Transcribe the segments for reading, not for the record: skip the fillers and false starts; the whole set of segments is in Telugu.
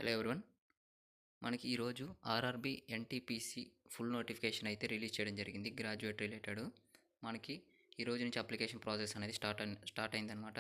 Hello everyone. మనకి ఈరోజు ఆర్ఆర్బీ ఎన్టీపీసీ ఫుల్ నోటిఫికేషన్ అయితే రిలీజ్ చేయడం జరిగింది. గ్రాడ్యుయేట్ రిలేటెడ్ మనకి ఈ రోజు నుంచి అప్లికేషన్ ప్రాసెస్ అనేది స్టార్ట్ అయిందనమాట.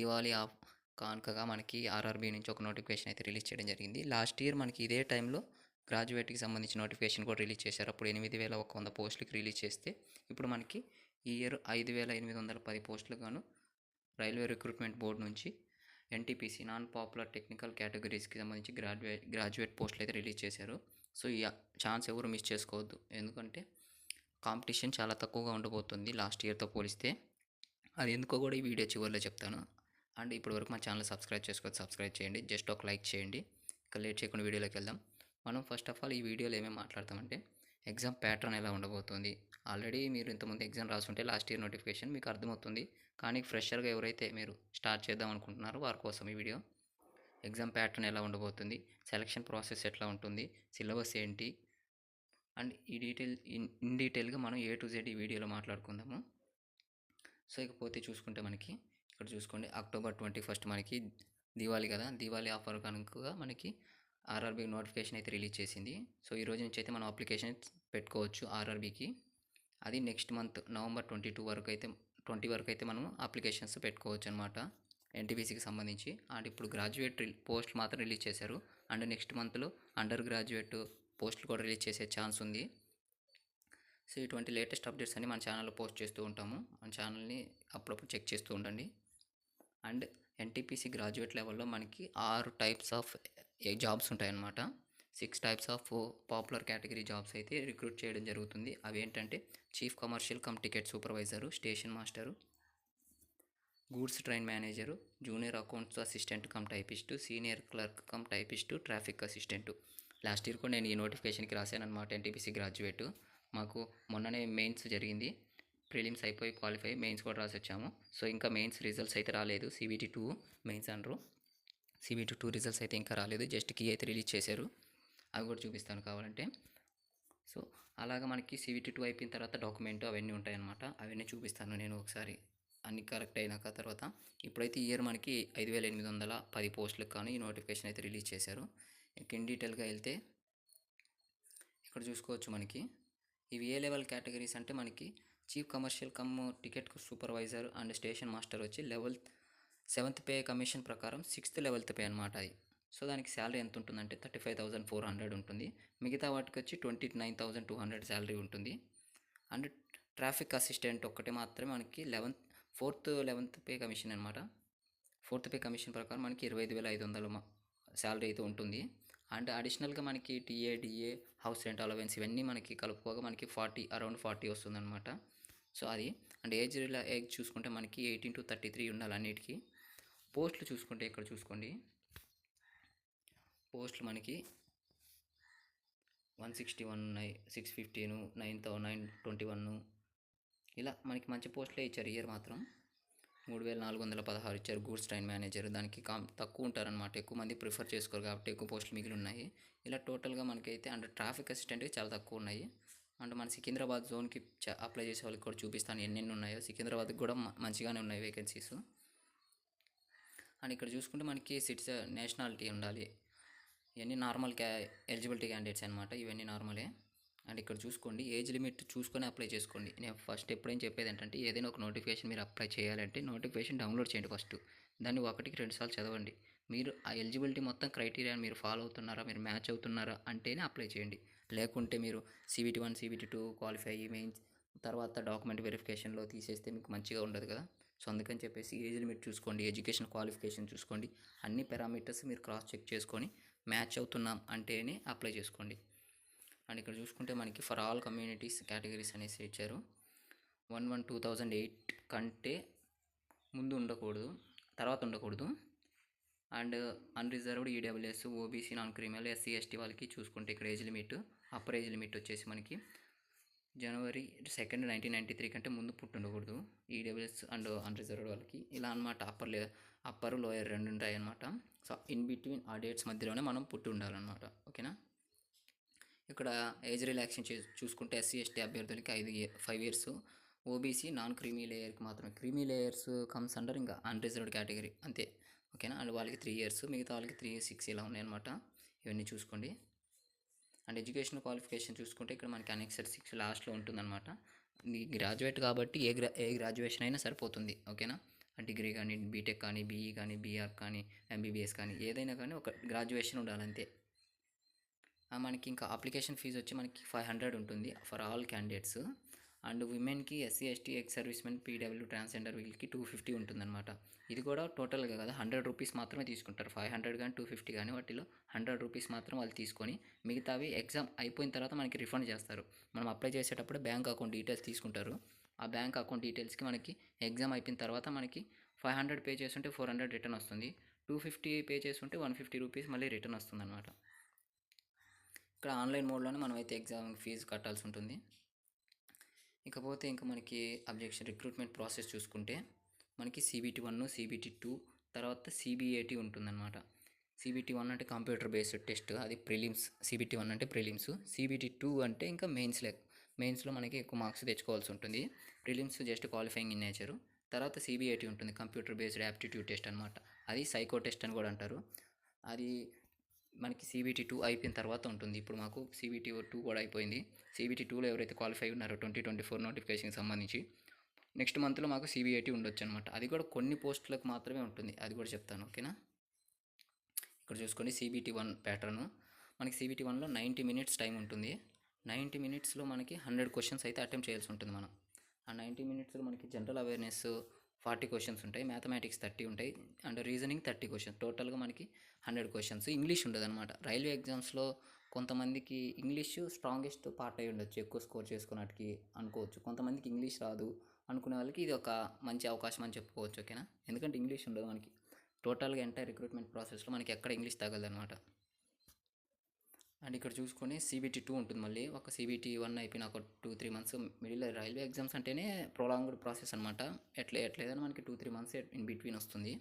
దివాళీ ఆఫ్ కానుకగా మనకి ఆర్ఆర్బీ నుంచి ఒక నోటిఫికేషన్ అయితే రిలీజ్ చేయడం జరిగింది. లాస్ట్ ఇయర్ మనకి ఇదే టైంలో గ్రాడ్యుయేట్కి సంబంధించిన నోటిఫికేషన్ కూడా రిలీజ్ చేశారు. అప్పుడు 8,100 పోస్టులకి రిలీజ్ చేస్తే ఇప్పుడు మనకి ఈ ఇయర్ 5,810 పోస్టులు గాను రైల్వే రిక్రూట్మెంట్ బోర్డు నుంచి ఎన్టీపీసీ నాన్ పాపులర్ టెక్నికల్ కేటగిరీస్కి సంబంధించి గ్రాడ్యుయేట్ పోస్టులు అయితే రిలీజ్ చేశారు. సో ఈ ఛాన్స్ ఎవరు మిస్ చేసుకోవద్దు, ఎందుకంటే కాంపిటీషన్ చాలా తక్కువగా ఉండబోతుంది లాస్ట్ ఇయర్తో పోలిస్తే. అది ఎందుకో కూడా ఈ వీడియో చివరిలో చెప్తాను. అండ్ ఇప్పటివరకు మా ఛానల్ సబ్స్క్రైబ్ చేయండి, జస్ట్ ఒక లైక్ చేయండి. ఇక లేట్ చేయకుండా వీడియోలోకి వెళ్దాం. మనం ఫస్ట్ ఆఫ్ ఆల్ ఈ వీడియోలో ఏమేమి మాట్లాడతామంటే ఎగ్జామ్ ప్యాటర్న్ ఎలా ఉండబోతుంది. ఆల్రెడీ మీరు ఇంతకుముందు ఎగ్జామ్ రాసుంటే లాస్ట్ ఇయర్ నోటిఫికేషన్ మీకు అర్థమవుతుంది. కానీ ఫ్రెషర్గా ఎవరైతే మీరు స్టార్ట్ చేద్దాం అనుకుంటున్నారో వారి కోసం ఈ వీడియో. ఎగ్జామ్ ప్యాటర్న్ ఎలా ఉండబోతుంది, సెలక్షన్ ప్రాసెస్ ఎట్లా ఉంటుంది, సిలబస్ ఏంటి, అండ్ ఇన్ డీటెయిల్గా మనం A to Z ఈ వీడియోలో మాట్లాడుకుందాము. సో ఇకపోతే చూసుకుంటే మనకి ఇక్కడ చూసుకోండి, October 21 మనకి దివాళీ కదా, దివాళీ ఆఫర్ కనుక మనకి ఆర్ఆర్బీ నోటిఫికేషన్ అయితే రిలీజ్ చేసింది. సో ఈ రోజు నుంచి అయితే మనం అప్లికేషన్ పెట్టుకోవచ్చు ఆర్ఆర్బీకి. అది నెక్స్ట్ మంత్ November 20 వరకు అయితే మనం అప్లికేషన్స్ పెట్టుకోవచ్చు అనమాట ఎన్టీపీసీకి సంబంధించి. అండ్ ఇప్పుడు గ్రాడ్యుయేట్ పోస్ట్ మాత్రం రిలీజ్ చేశారు. అండ్ నెక్స్ట్ మంత్లో అండర్ గ్రాడ్యుయేట్ పోస్టులు కూడా రిలీజ్ చేసే ఛాన్స్ ఉంది. సో ఇటువంటి లేటెస్ట్ అప్డేట్స్ అన్ని మన ఛానల్లో పోస్ట్ చేస్తూ ఉంటాము. మన ఛానల్ని అప్పుడప్పుడు చెక్ చేస్తూ ఉండండి. అండ్ ఎన్టీపీసీ గ్రాడ్యుయేట్ లెవెల్లో మనకి 6 టైప్స్ ఆఫ్ జాబ్స్ ఉంటాయన్నమాట. 6 types of popular category jobs అయితే రిక్రూట్ చేయడం జరుగుతుంది. అవి ఏంటంటే chief commercial come ticket supervisor, station master, goods train manager, junior accounts assistant cum typist, senior clerk cum typist, traffic assistant. Last year కూడా నేను ఈ నోటిఫికేషన్కి రాశాను అనమాట. ఎన్టీపీసీ గ్రాడ్యుయేట్ మాకు మొన్ననే మెయిన్స్ జరిగింది, ప్రిలిమ్స్ అయిపోయి క్వాలిఫై, మెయిన్స్ కూడా రాసి వచ్చాము. సో ఇంకా మెయిన్స్ రిజల్ట్స్ అయితే రాలేదు. CBT 2 మెయిన్స్ అంటారు, CBT 2 రిజల్ట్స్ అయితే ఇంకా రాలేదు, జస్ట్ కీ అయితే రిలీజ్ చేశారు. అవి కూడా చూపిస్తాను కావాలంటే. సో అలాగా మనకి CBT 2 అయిపోయిన తర్వాత డాక్యుమెంట్ అవన్నీ ఉంటాయన్నమాట. అవన్నీ చూపిస్తాను నేను ఒకసారి అన్ని కరెక్ట్ అయినాక తర్వాత. ఇప్పుడైతే ఈ ఇయర్ మనకి 5,810 పోస్టులకు కానీ ఈ నోటిఫికేషన్ అయితే రిలీజ్ చేశారు. ఇన్ డీటెయిల్గా వెళ్తే ఇక్కడ చూసుకోవచ్చు మనకి ఇవి ఏ లెవెల్ కేటగిరీస్ అంటే మనకి chief commercial come ticket supervisor and station master వచ్చి లెవెల్ 7th పే కమిషన్ ప్రకారం 6th లెవెల్త్ పే అనమాట అది. సో దానికి శాలరీ ఎంత ఉంటుందంటే 35,400 ఉంటుంది. మిగతా వాటికి వచ్చి 29,200 శాలరీ ఉంటుంది. అండ్ ట్రాఫిక్ అసిస్టెంట్ ఒక్కటి మాత్రమే మనకి 11th పే కమిషన్ అనమాట. 4th పే కమిషన్ ప్రకారం మనకి 25,500 శాలరీ అయితే ఉంటుంది. అండ్ అడిషనల్గా మనకి TA, DA, house rent allowance ఇవన్నీ మనకి కలుపుకోగా మనకి అరౌండ్ 40 వస్తుందన్నమాట. సో అది. అండ్ ఏజ్ చూసుకుంటే మనకి 18 to 33 ఉండాలి అన్నిటికీ. పోస్టులు చూసుకుంటే ఇక్కడ చూసుకోండి, పోస్టులు మనకి 161 ఉన్నాయి, 615, 921 ఇలా మనకి మంచి పోస్టులే ఇచ్చారు. ఇయర్ మాత్రం 3,416 ఇచ్చారు. గూడ్స్ ట్రైన్ మేనేజర్ దానికి తక్కువ ఉంటారనమాట, ఎక్కువ మంది ప్రిఫర్ చేసుకోరు కాబట్టి ఎక్కువ పోస్టులు మిగిలి ఉన్నాయి. ఇలా టోటల్గా మనకైతే అండ్ ట్రాఫిక్ అసిస్టెంట్కి చాలా తక్కువ ఉన్నాయి. అండ్ మన సికింద్రాబాద్ జోన్కి అప్లై చేసే వాళ్ళకి కూడా చూపిస్తాను ఎన్నెన్ని ఉన్నాయో. సికింద్రాబాద్కి కూడా మంచిగానే ఉన్నాయి వేకెన్సీస్. అండ్ ఇక్కడ చూసుకుంటే మనకి నేషనాలిటీ ఉండాలి, ఇవన్నీ నార్మల్ ఎలిజిబిలిటీ క్యాండిడేట్స్ అనమాట, ఇవన్నీ నార్మలే. అండ్ ఇక్కడ చూసుకోండి, ఏజ్ లిమిట్ చూసుకొని అప్లై చేసుకోండి. నేను ఫస్ట్ ఎప్పుడేం చెప్పేది ఏంటంటే ఏదైనా ఒక నోటిఫికేషన్ మీరు అప్లై చేయాలంటే నోటిఫికేషన్ డౌన్లోడ్ చేయండి ఫస్ట్. దాన్ని 1-2 సార్లు చదవండి. మీరు ఆ ఎలిజిబిలిటీ మొత్తం క్రైటీరియాని మీరు ఫాలో అవుతున్నారా, మీరు మ్యాచ్ అవుతున్నారా అంటేనే అప్లై చేయండి. లేకుంటే మీరు CBT 1, CBT 2 క్వాలిఫై మెయిన్స్ తర్వాత డాక్యుమెంట్ వెరిఫికేషన్లో తీసేస్తే మీకు మంచిగా ఉండదు కదా. సో అందుకని చెప్పేసి ఏజ్ లిమిట్ చూసుకోండి, ఎడ్యుకేషన్ క్వాలిఫికేషన్ చూసుకోండి, అన్ని పారామీటర్స్ మీరు క్రాస్ చెక్ చేసుకొని మ్యాచ్ అవుతున్నాం అంటేనే అప్లై చేసుకోండి. అండ్ ఇక్కడ చూసుకుంటే మనకి ఫర్ ఆల్ కమ్యూనిటీస్ కేటగిరీస్ అనేసి ఇచ్చారు. 1/1/2008 కంటే ముందు ఉండకూడదు, తర్వాత ఉండకూడదు. And unreserved, EWS, OBC, non criminal, SC, ST వాళ్ళకి చూసుకుంటే ఇక్కడ age limit, upper age limit వచ్చేసి మనకి January 2, 1993 కంటే ముందు పుట్టి ఉండకూడదు EWS అండ్ అన్రిజర్వ్డ్ వాళ్ళకి. ఇలా అనమాట, అప్పర్ లోయర్ 2 ఉంటాయి అనమాట. సో ఇన్ బిట్వీన్ ఆ డేట్స్ మధ్యలోనే మనం పుట్టి ఉండాలన్నమాట, ఓకేనా. ఇక్కడ ఏజ్ రిలాక్సేషన్ చూసుకుంటే SC, ST అభ్యర్థులకి 5 years, OBC నాన్ క్రీమీ లేయర్కి మాత్రమే. క్రీమీ లేయర్స్ కమ్స్ అండర్ ఇంకా అన్రిజర్వ్డ్ కేటగిరీ అంతే. ఓకేనా. అండ్ వాళ్ళకి 3 ఇయర్స్, మిగతా వాళ్ళకి 3, 6 ఇలా ఉన్నాయన్నమాట. ఇవన్నీ చూసుకోండి. అండ్ ఎడ్యుకేషన్ క్వాలిఫికేషన్ చూసుకుంటే ఇక్కడ మనకి అనెక్సర్ 6 లాస్ట్లో ఉంటుందన్నమాట. మీ గ్రాడ్యుయేట్ కాబట్టి ఏ గ్రాడ్యుయేషన్ అయినా సరిపోతుంది. ఓకేనా. డిగ్రీ కానీ, బీటెక్ కానీ, బీఈ కానీ, బీఆర్ కానీ, ఎంబీబీఎస్ కానీ, ఏదైనా కానీ ఒక గ్రాడ్యుయేషన్ ఉండాలి అంతే. మనకి ఇంకా అప్లికేషన్ ఫీజు వచ్చి మనకి 500 ఉంటుంది ఫర్ ఆల్ క్యాండిడేట్స్. అండ్ విమెన్కి, SC, ST, ex servicemen, PW, transgender వీళ్ళకి 250 ఉంటుందన్నమాట. ఇది కూడా టోటల్గా కదా 100 రూపీస్ మాత్రమే తీసుకుంటారు. 500 కానీ 250 కానీ వాటిలో 100 రూపీస్ మాత్రం వాళ్ళు తీసుకొని మిగతావి ఎగ్జామ్ అయిపోయిన తర్వాత మనకి రిఫండ్ చేస్తారు. మనం అప్లై చేసేటప్పుడు బ్యాంక్ అకౌంట్ డీటెయిల్స్ తీసుకుంటారు. ఆ బ్యాంక్ అకౌంట్ డీటెయిల్స్కి మనకి ఎగ్జామ్ అయిపోయిన తర్వాత మనకి 500 పే చేస్తుంటే 400 రిటర్న్ వస్తుంది. 250 పే చేస్తుంటే 150 రూపీస్ మళ్ళీ రిటర్న్ వస్తుంది అనమాట. ఇక్కడ ఆన్లైన్ మోడ్లోనే మనం అయితే ఎగ్జామ్ ఫీజు కట్టాల్సి ఉంటుంది. ఇకపోతే ఇంకా మనకి అబ్జెక్షన్ రిక్రూట్మెంట్ ప్రాసెస్ చూసుకుంటే మనకి CBT 1, CBT 2, తర్వాత CBAT ఉంటుందన్నమాట. CBT 1 అంటే కంప్యూటర్ బేస్డ్ టెస్ట్, అది ప్రిలిమ్స్. CBT 1 అంటే ప్రిలిమ్స్. CBT 2 అంటే ఇంకా మెయిన్స్లో మనకి ఎక్కువ మార్క్స్ తెచ్చుకోవాల్సి ఉంటుంది. Prelims just qualifying in nature. తర్వాత CBAT ఉంటుంది, కంప్యూటర్ బేస్డ్ యాప్టిట్యూడ్ టెస్ట్ అనమాట. అది సైకో టెస్ట్ అని కూడా అంటారు. అది మనకి CBT 2 అయిపోయిన తర్వాత ఉంటుంది. ఇప్పుడు మాకు CBT 2 కూడా అయిపోయింది. CBT 2లో ఎవరైతే క్వాలిఫై ఉన్నారో 2024 నోటిఫికేషన్కి సంబంధించి నెక్స్ట్ మంత్లో మాకు CBAT ఉండొచ్చు అనమాట. అది కూడా కొన్ని పోస్టులకు మాత్రమే ఉంటుంది, అది కూడా చెప్తాను. ఓకేనా. ఇక్కడ చూసుకోండి CBT 1 ప్యాటర్ను. మనకి CBT 1లో 90 మినిట్స్ టైం ఉంటుంది. 90 మినిట్స్లో మనకి 100 క్వశ్చన్స్ అయితే అటెంప్ట్ చేయాల్సి ఉంటుంది మనం. ఆ 90 మినిట్స్లో మనకి జనరల్ అవేర్నెస్ 40 క్వశ్చన్స్ ఉంటాయి, మ్యాథమెటిక్స్ 30 ఉంటాయి, అండ్ రీజనింగ్ 30 క్వశ్చన్స్. టోటల్గా మనకి 100 క్వశ్చన్స్. ఇంగ్లీష్ ఉండదు అనమాట. రైల్వే ఎగ్జామ్స్లో కొంతమందికి ఇంగ్లీష్ స్ట్రాంగెస్ట్ పార్ట్ అయి ఉండొచ్చు, ఎక్కువ స్కోర్ చేసుకున్నట్టుకి అనుకోవచ్చు. కొంతమందికి ఇంగ్లీష్ రాదు అనుకునే వాళ్ళకి ఇది ఒక మంచి అవకాశం అని చెప్పుకోవచ్చు. ఓకేనా. ఎందుకంటే ఇంగ్లీష్ ఉండదు మనకి. టోటల్గా ఎంటైర్ రిక్రూట్మెంట్ ప్రాసెస్లో మనకి ఎక్కడ ఇంగ్లీష్ తగలదనమాట. అండ్ ఇక్కడ చూసుకొని CBT 2 ఉంటుంది. మళ్ళీ ఒక CBT 1 అయిపోయిన ఒక 2-3 మంత్స్ మిడిల్. రైల్వే ఎగ్జామ్స్ అంటేనే ప్రొలాంగ్డ్ ప్రాసెస్ అనమాట. ఎట్లేదైనా మనకి 2-3 మంత్స్ ఇన్ బిట్వీన్ వస్తుంది.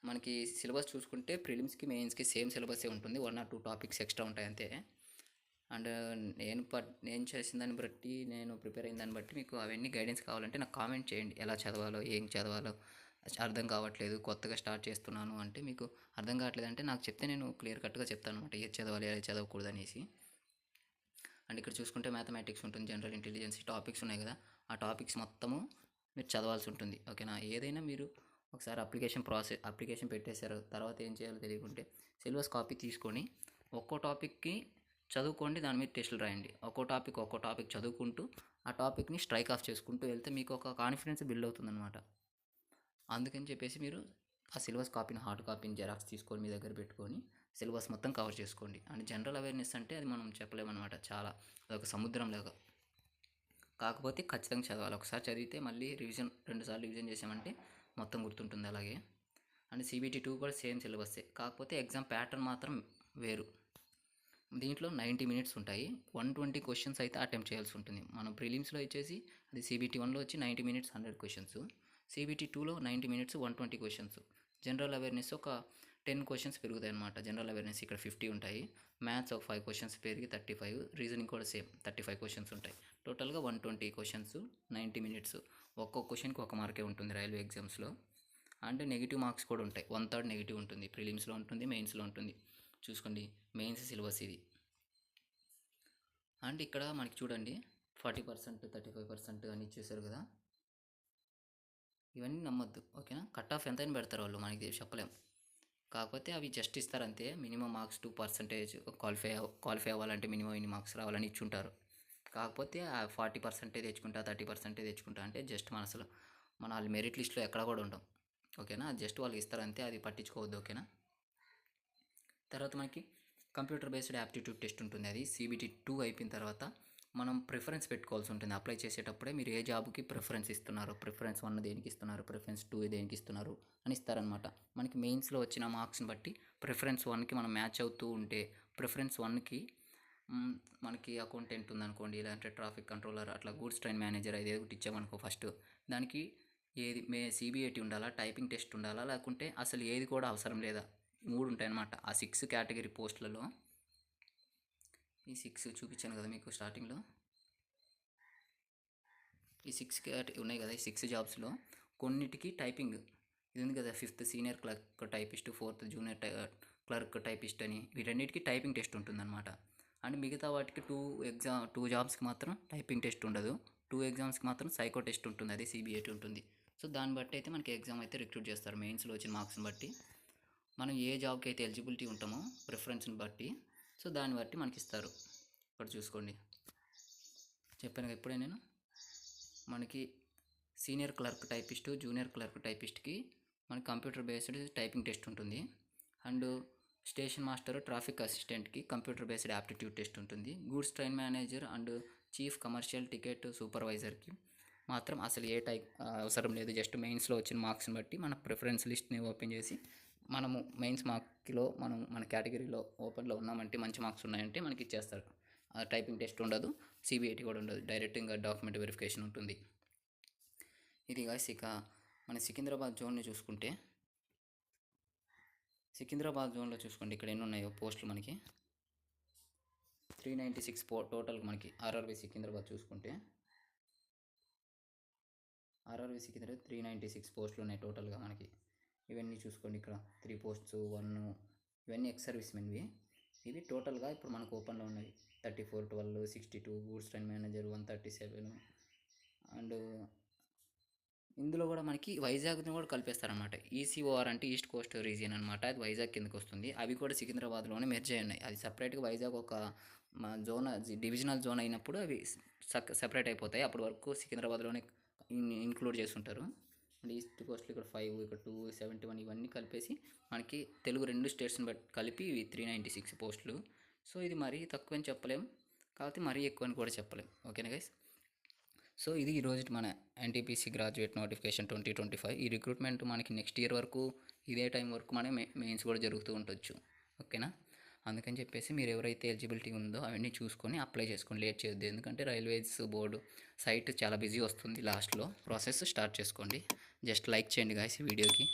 మనకి సిలబస్ చూసుకుంటే ప్రిలిమ్స్కి, మెయిన్స్కి సేమ్ సిలబసే ఉంటుంది. 1 or 2 టాపిక్స్ ఎక్స్ట్రా ఉంటాయి అంతే. అండ్ నేను చేసిన దాన్ని బట్టి, నేను ప్రిపేర్ అయిన దాన్ని బట్టి మీకు అవన్నీ గైడెన్స్ కావాలంటే నాకు కామెంట్ చేయండి. ఎలా చదవాలో, ఏం చదవాలో అర్థం కావట్లేదు, కొత్తగా స్టార్ట్ చేస్తున్నాను అంటే, మీకు అర్థం కావట్లేదు అంటే నాకు చెప్తే నేను క్లియర్ కట్గా చెప్తాను అనమాట, ఏది చదవాలి, ఏది చదవకూడదు అనేసి. అండ్ ఇక్కడ చూసుకుంటే మ్యాథమెటిక్స్ ఉంటుంది, జనరల్ ఇంటెలిజెన్స్ టాపిక్స్ ఉన్నాయి కదా, ఆ టాపిక్స్ మొత్తము మీరు చదవాల్సి ఉంటుంది. ఓకేనా. ఏదైనా మీరు ఒకసారి అప్లికేషన్ పెట్టేశారు, తర్వాత ఏం చేయాలో తెలియకుంటే సిలబస్ కాపీ తీసుకొని ఒక్కో టాపిక్కి చదువుకోండి, దాని మీద టెస్టులు రాయండి. ఒక్కో టాపిక్ చదువుకుంటూ ఆ టాపిక్ని స్ట్రైక్ ఆఫ్ చేసుకుంటూ వెళ్తే మీకు ఒక కాన్ఫిడెన్స్ బిల్డ్ అవుతుందన్నమాట. అందుకని చెప్పేసి మీరు ఆ సిలబస్ కాపీని, హార్డ్ కాపీని జెరాక్స్ తీసుకొని మీ దగ్గర పెట్టుకొని సిలబస్ మొత్తం కవర్ చేసుకోండి. అండ్ జనరల్ అవేర్నెస్ అంటే అది మనం చెప్పలేమన్నమాట, చాలా అదొక సముద్రం లాగా. కాకపోతే ఖచ్చితంగా చదవాలి. ఒకసారి చదివితే మళ్ళీ రివిజన్ 2 సార్లు రివిజన్ చేసామంటే మొత్తం గుర్తుంటుంది అలాగే. అండ్ CBT 2 కూడా సేమ్ సిలబస్సే, కాకపోతే ఎగ్జామ్ ప్యాటర్న్ మాత్రం వేరు. దీంట్లో 90 మినిట్స్ ఉంటాయి. 120 క్వశ్చన్స్ అయితే అటెంప్ట్ చేయాల్సి ఉంటుంది. మనం ప్రిలిమ్స్లో వచ్చేసి అది CBT 1లో వచ్చి 90 మినిట్స్ 100 క్వశ్చన్స్, CBT 2లో 90 మినిట్స్ 120 క్వశ్చన్స్. జనరల్ అవేర్నెస్ ఒక 10 క్వశ్చన్స్ పెరుగుతాయి అనమాట. జనరల్ అవేర్నెస్ ఇక్కడ 50 ఉంటాయి, మ్యాథ్స్ ఒక 5 క్వశ్చన్స్ పెరిగి 35, రీజనింగ్ కూడా సేమ్ 35 క్వశ్చన్స్ ఉంటాయి. టోటల్గా 120 క్వశ్చన్స్, 90 మినిట్స్. ఒక్కొక్క క్వశ్చన్కి ఒక మార్కే ఉంటుంది రైల్వే ఎగ్జామ్స్లో. అంటే నెగిటివ్ మార్క్స్ కూడా ఉంటాయి, 1/3 నెగిటివ్ ఉంటుంది. ప్రిలిమ్స్లో ఉంటుంది, మెయిన్స్లో ఉంటుంది. చూసుకోండి మెయిన్స్ సిలబస్ ఇది. అండ్ ఇక్కడ మనకి చూడండి 40%, 35% అని ఇచ్చేసారు కదా, ఇవన్నీ నమ్మొద్దు. ఓకేనా. కట్ ఆఫ్ ఎంతైనా పెడతారు వాళ్ళు, మనకి చెప్పలేం. కాకపోతే అవి జస్ట్ ఇస్తారంతే. మినిమం మార్క్స్ 2% క్వాలిఫై అవ్వాలంటే మినిమం ఇన్ని మార్క్స్ రావాలని ఇచ్చుంటారు. కాకపోతే ఆ 40% తెచ్చుకుంటా, 30% తెచ్చుకుంటా అంటే జస్ట్ మన వాళ్ళ మెరిట్ లిస్ట్లో ఎక్కడ కూడా ఉంటాం. ఓకేనా. జస్ట్ వాళ్ళు ఇస్తారంతే, అది పట్టించుకోవద్దు. ఓకేనా. తర్వాత మనకి కంప్యూటర్ బేస్డ్ యాప్టిట్యూడ్ టెస్ట్ ఉంటుంది. అది CBT 2 అయిపోయిన తర్వాత మనం ప్రిఫరెన్స్ పెట్టుకోవాల్సి ఉంటుంది. అప్లై చేసేటప్పుడే మీరు ఏ జాబ్కి ప్రిఫరెన్స్ ఇస్తున్నారు, ప్రిఫరెన్స్ 1 దేనికి ఇస్తున్నారు, ప్రిఫరెన్స్ 2 దేనికి ఇస్తున్నారు అని ఇస్తారనమాట. మనకి మెయిన్స్లో వచ్చిన మార్క్స్ని బట్టి ప్రిఫరెన్స్ 1కి మనం మ్యాచ్ అవుతూ ఉంటే, ప్రిఫరెన్స్ 1కి మనకి అకౌంటెంట్ ఉందనుకోండి, లేదంటే ట్రాఫిక్ కంట్రోలర్, అట్లా గూడ్స్ ట్రైన్ మేనేజర్ అది ఒకటి ఇచ్చామనుకో, ఫస్ట్ దానికి ఏది CBAT ఉండాలా, టైపింగ్ టెస్ట్ ఉండాలా, లేకుంటే అసలు ఏది కూడా అవసరం లేదా, 3 ఉంటాయి అన్నమాట. ఆ 6 కేటగిరీ పోస్టులలో ఈ 6 చూపించాను కదా మీకు స్టార్టింగ్లో, ఈ 6 కేటగిరీ ఉన్నాయి కదా, ఈ 6 జాబ్స్లో కొన్నిటికి టైపింగ్ ఇది ఉంది కదా, 5th senior clerk typist, 4th junior clerk typist అని వీటన్నిటికీ టైపింగ్ టెస్ట్ ఉంటుందన్నమాట. అండ్ మిగతా వాటికి 2 జాబ్స్కి మాత్రం టైపింగ్ టెస్ట్ ఉండదు. 2 ఎగ్జామ్స్కి మాత్రం సైకో టెస్ట్ ఉంటుంది, అది CBAT ఉంటుంది. సో దాన్ని బట్టి అయితే మనకి ఎగ్జామ్ అయితే రిక్రూట్ చేస్తారు. మెయిన్స్లో వచ్చిన మార్క్స్ని బట్టి మనం ఏ జాబ్కి అయితే ఎలిజిబిలిటీ ఉంటామో ప్రిఫరెన్స్ని బట్టి, సో దాన్ని బట్టి మనకి ఇస్తారు. ఇక్కడ చూసుకోండి, చెప్పాను ఇప్పుడే నేను, మనకి senior clerk typist, junior clerk టైపిస్ట్కి మనకి కంప్యూటర్ బేస్డ్ టైపింగ్ టెస్ట్ ఉంటుంది. అండ్ స్టేషన్ మాస్టర్, ట్రాఫిక్ అసిస్టెంట్కి కంప్యూటర్ బేస్డ్ యాప్టిట్యూడ్ టెస్ట్ ఉంటుంది. Goods train manager and chief commercial ticket సూపర్వైజర్కి మాత్రం అసలు ఏ టైప్ అవసరం లేదు. జస్ట్ మెయిన్స్లో వచ్చిన మార్క్స్ని బట్టి మన ప్రిఫరెన్స్ లిస్ట్ని ఓపెన్ చేసి మనము మెయిన్స్ మార్క్లో మన కేటగిరీలో ఓపెన్లో ఉన్నామంటే, మంచి మార్క్స్ ఉన్నాయంటే మనకి ఇచ్చేస్తారు. టైపింగ్ టెస్ట్ ఉండదు, CBAT కూడా ఉండదు, డైరెక్ట్ ఇంకా డాక్యుమెంట్ వెరిఫికేషన్ ఉంటుంది. ఇది గాయ్స్. ఇక మన సికింద్రాబాద్ జోన్ని చూసుకుంటే, సికింద్రాబాద్ జోన్లో చూసుకోండి ఇక్కడ ఎన్ని ఉన్నాయో పోస్టులు. మనకి 396 టోటల్. మనకి RRB సికింద్రాబాద్ చూసుకుంటే, RRB సికింద్రాబాద్ 396 పోస్టులు ఉన్నాయి టోటల్గా మనకి. ఇవన్నీ చూసుకోండి, ఇక్కడ 3 పోస్ట్స్ 1, ఇవన్నీ ఎక్స్ సర్వీస్ మెన్వి. ఇవి టోటల్గా ఇప్పుడు మనకు ఓపెన్లో ఉన్నాయి 34, 12, 62, గూడ్స్ ట్రైన్ మేనేజర్ 137. అండ్ ఇందులో కూడా మనకి వైజాగ్ని కూడా కలిపేస్తారనమాట. ECOR అంటే ఈస్ట్ కోస్ట్ రీజియన్ అనమాట, అది వైజాగ్ కిందకి వస్తుంది. అవి కూడా సికింద్రాబాద్లోనే మెర్జ్ అయి ఉన్నాయి. అది సపరేట్గా వైజాగ్ ఒక జోన్, డివిజనల్ జోన్ అయినప్పుడు అవి సపరేట్ అయిపోతాయి. అప్పటి వరకు సికింద్రాబాద్లోనే ఇంక్లూడ్ చేస్తుంటారు. అండ్ ఈస్ట్ కోస్ట్లో ఇక్కడ 5, ఇక్కడ 271, ఇవన్నీ కలిపేసి మనకి తెలుగు 2 స్టేట్స్ని బట్టి కలిపి 396 పోస్టులు. సో ఇది మరీ తక్కువ అని చెప్పలేం, కాకపోతే మరీ ఎక్కువ అని కూడా చెప్పలేం. ఓకేనా గైస్? సో ఇది ఈరోజు మన NTPC గ్రాడ్యుయేట్ నోటిఫికేషన్ 2025. ఈ రిక్రూట్మెంట్ మనకి నెక్స్ట్ ఇయర్ వరకు ఇదే టైం వరకు మన మెయిన్స్ కూడా జరుగుతూ ఉండొచ్చు. ఓకేనా? అందుకని చెప్పేసి మీరు ఎవరైతే ఎలిజిబిలిటీ ఉందో అవన్నీ చూసుకొని అప్లై చేసుకోండి, లేట్ చేయొద్దు. ఎందుకంటే రైల్వేస్ బోర్డు సైట్ చాలా బిజీ వస్తుంది, లాస్ట్లో ప్రాసెస్ స్టార్ట్ చేసుకోండి. జస్ట్ లైక్ చేయండి గాయ్స్ ఈ వీడియోకి.